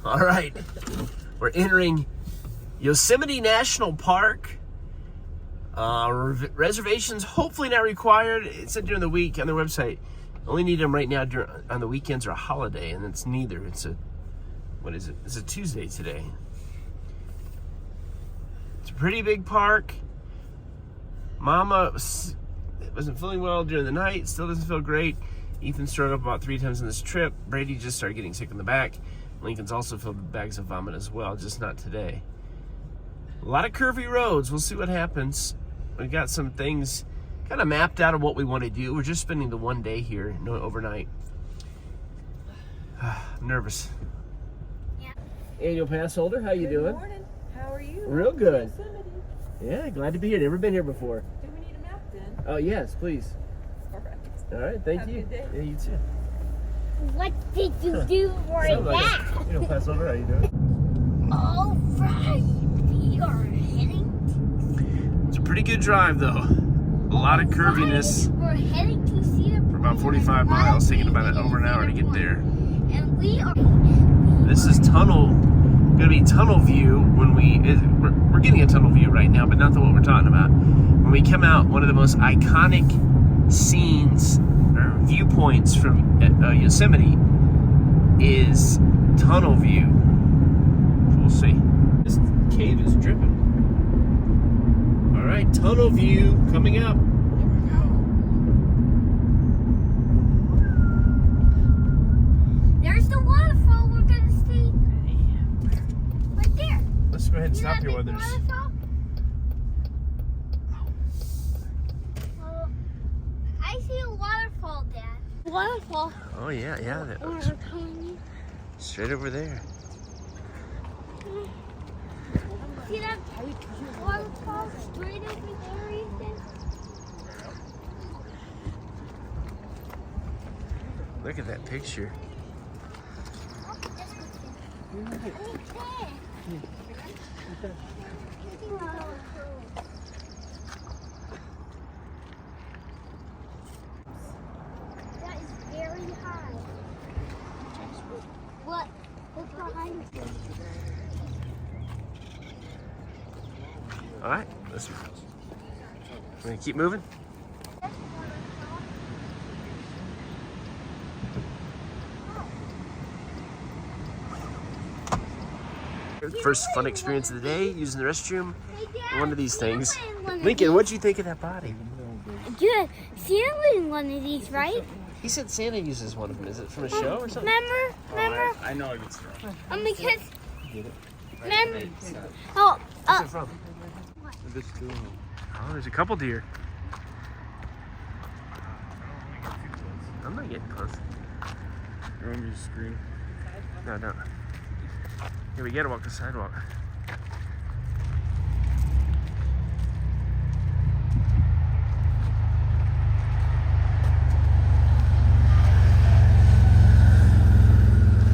All right, we're entering Yosemite National Park. Reservations hopefully not required. It said during the week on their website. Only need them right now on the weekends or a holiday, and it's neither. It's a, what is it? It's a Tuesday today. It's a pretty big park. Mama wasn't feeling well during the night. Still doesn't feel great. Ethan's thrown up about 3 times on this trip. Brady just started getting sick in the back. Lincoln's also filled bags of vomit as well, just not today. A lot of curvy roads. We'll see what happens. We've got some things kind of mapped out of what we want to do. We're just spending the one day here, no overnight. I'm nervous. Yeah. Annual pass holder, how you doing? Good morning. How are you? Real good. Yosemite. Yeah, glad to be here. Never been here before. Do we need a map then? Oh, yes, please. All right. All right, thank Have a you. good day. Yeah, you too. What did you do for Sounds like that? Annual pass holder, how you doing? All right, we are heading. It's a pretty good drive, though. A lot of curviness. We're heading to Cedar Point. For about 45 miles, taking about over an hour to get there. And we are. This is gonna be tunnel view when we're getting a tunnel view right now, but not the one we're talking about. When we come out, one of the most iconic scenes or viewpoints from Yosemite is tunnel view. We'll see. This cave is dripping. All right, tunnel view coming up. There's the waterfall we're gonna see. Right there. Let's go ahead and See stop that here while big there's. waterfall? I see a waterfall, Dad. Waterfall. Oh yeah, that looks straight over there. See that waterfall straight over there, Ethan? Look at that picture. That is very high. What's behind you? All right, we're gonna keep moving. First fun experience of the day, using the restroom. One of these things. Lincoln, what'd you think of that body? Good. Santa in one of these, right? He said Santa uses one of them. Is it from a show or something? Remember? I know it's from. Because. Get it? Remember? What's it from? This too. Oh, there's a couple deer. I'm not getting close. You want me to scream? No, don't. Here, we gotta walk the sidewalk.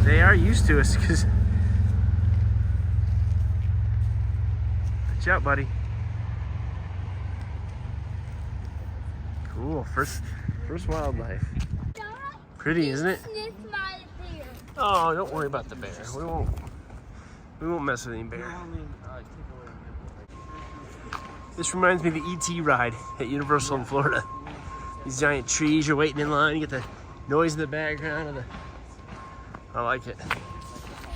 They are used to us because. Watch out, buddy. Cool. First wildlife. Pretty, isn't it? Sniff my bear. Oh, don't worry about the bear. We won't mess with any bear. This reminds me of the E.T. ride at Universal in Florida. These giant trees, you're waiting in line, you get the noise in the background of the. I like it.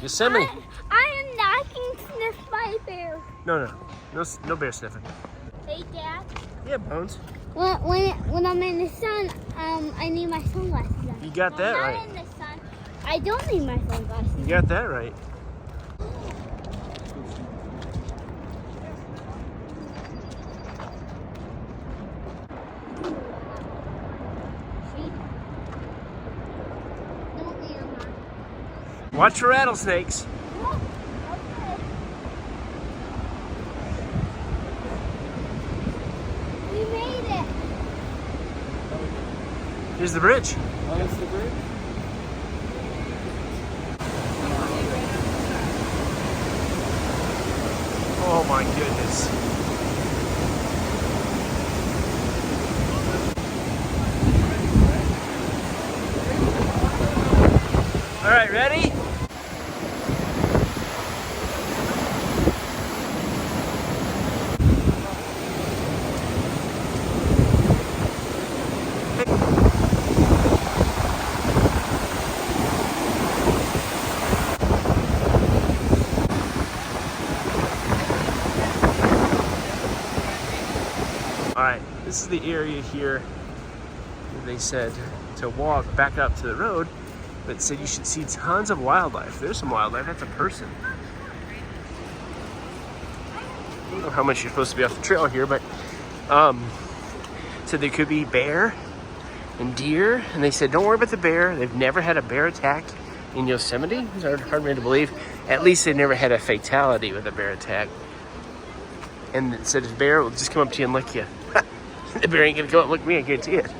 Yosemite. I am not going to sniff my bear. No bear sniffing. Hey, Dad. Yeah, Bones. When I'm in the sun, I need my sunglasses on. You got that When right. I'm in the sun, I don't need my sunglasses. You got that right. Watch for rattlesnakes. We made it. Here's the bridge. Oh, that's the bridge? Oh my goodness. All right, ready? right, this is the area here where they said to walk back up to the road, but said you should see tons of wildlife. There's some wildlife. That's a person. I don't know how much you're supposed to be off the trail here, but said there could be bear and deer, and they said don't worry about the bear. They've never had a bear attack in Yosemite. It's hard for me to believe. At least they've never had a fatality with a bear attack. And it said the bear will just come up to you and lick you. The bear ain't gonna come up and lick me, I guarantee it.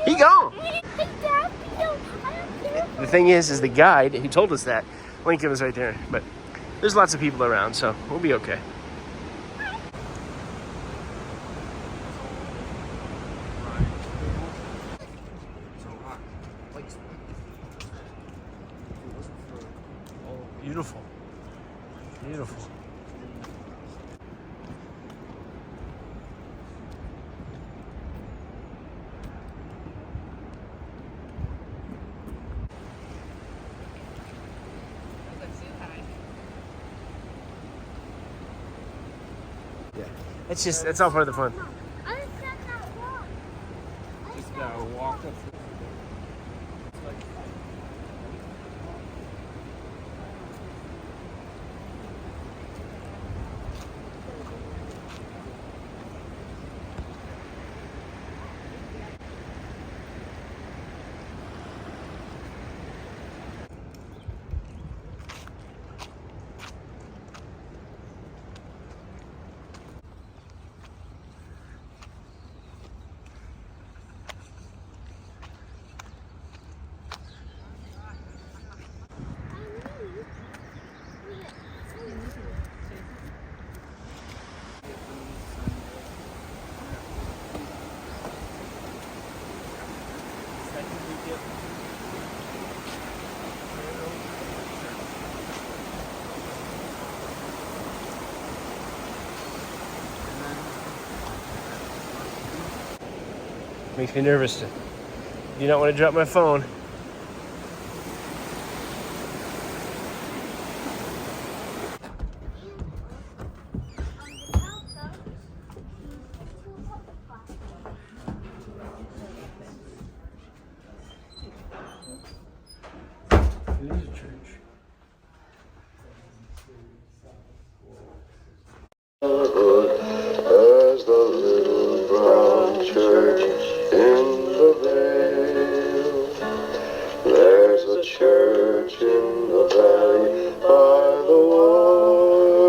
He gone. The thing is the guide, he told us that. Lincoln was right there, but there's lots of people around, so we'll be okay. Beautiful. Beautiful. Yeah. It's all part of the fun. Just walk up. Makes me nervous. Do not want to drop my phone. It is a church. As the little brown church in the vale, there's a church in the valley by the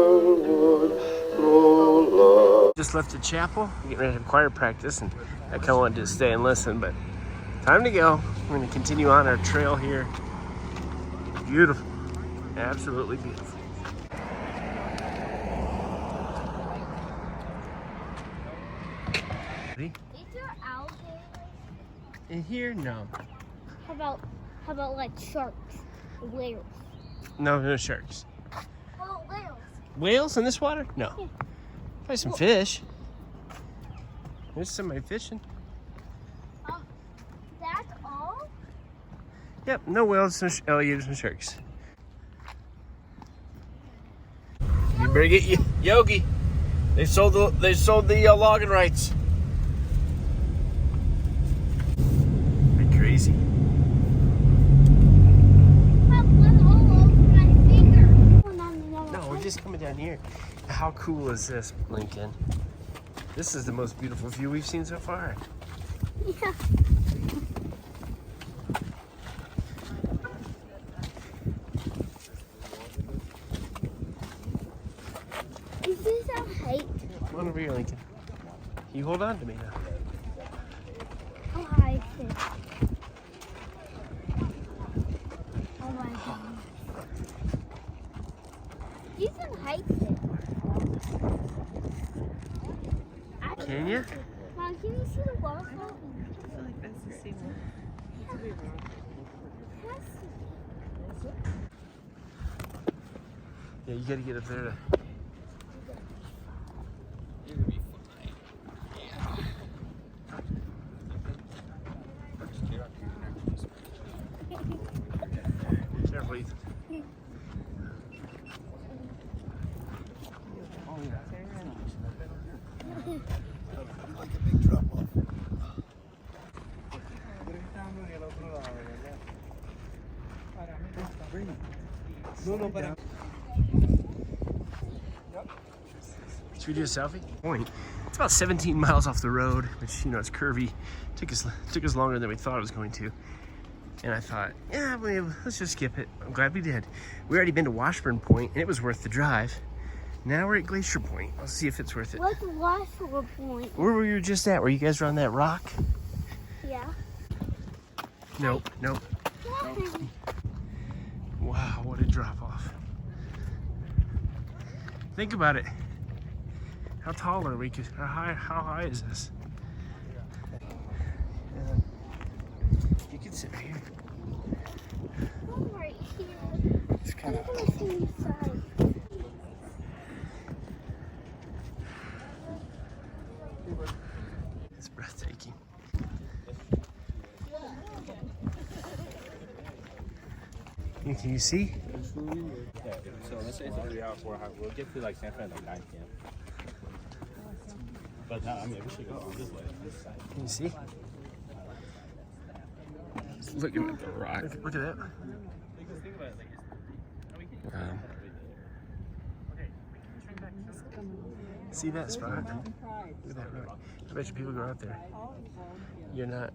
wildwood moonlight. Just left the chapel, getting ready to have choir practice, and I kind of wanted to stay and listen, but time to go. We're going to continue on our trail here. Beautiful. Absolutely beautiful. Is there alligators? In here, no. How about like sharks, whales? No sharks. Oh, whales. Whales in this water? No. Yeah. Probably some fish. There's somebody fishing. That's all? Yep, no whales, no alligators, and sharks. You better get Yogi. They sold the logging rights. Are crazy? No, we're just coming down here. How cool is this, Lincoln? This is the most beautiful view we've seen so far. Yeah. Is this our height? Come on over here, Lincoln. You hold on to me now. How high is this? Oh my god. Decent height there. Can you? Mom, can you see the waterfall? I feel like that's the same one. Yeah, you gotta get up there to. You're gonna be fine. Yeah. Just get up here and Careful, Ethan. Oh, yeah. Should we do a selfie? Point. It's about 17 miles off the road, which, you know, it's curvy. Took us longer than we thought it was going to. And I thought, yeah, let's just skip it. I'm glad we did. We already been to Washburn Point, and it was worth the drive. Now we're at Glacier Point. Let's see if it's worth it. What's Washburn Point? Where were you just at? Where you guys were on that rock? Yeah. Nope. Wow, what a drop off. Think about it. How tall are we? How high is this? You can sit right here. I'm right here. It's kind of. I'm gonna see inside. It's breathtaking. Can you see? Yeah, so let's say it's a 3 hour, 4 hour. We'll get to like San Fran at like 9 p.m. But I mean, we should go on this way. This side. Can you see? Just looking at the rock. Look at that. Wow. See that spot? Look at that rock. I bet you people go out there. You're not.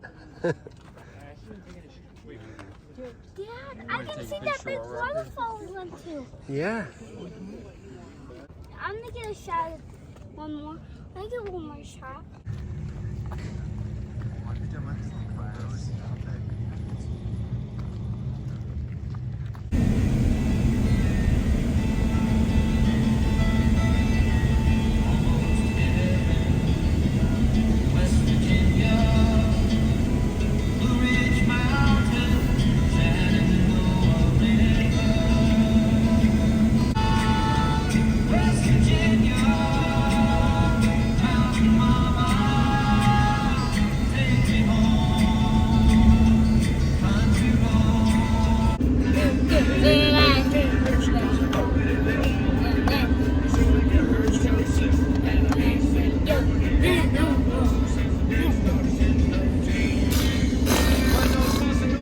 Dad, I can see that big waterfall we went to. Yeah. I'm gonna get a shot. One more. I get one more shot.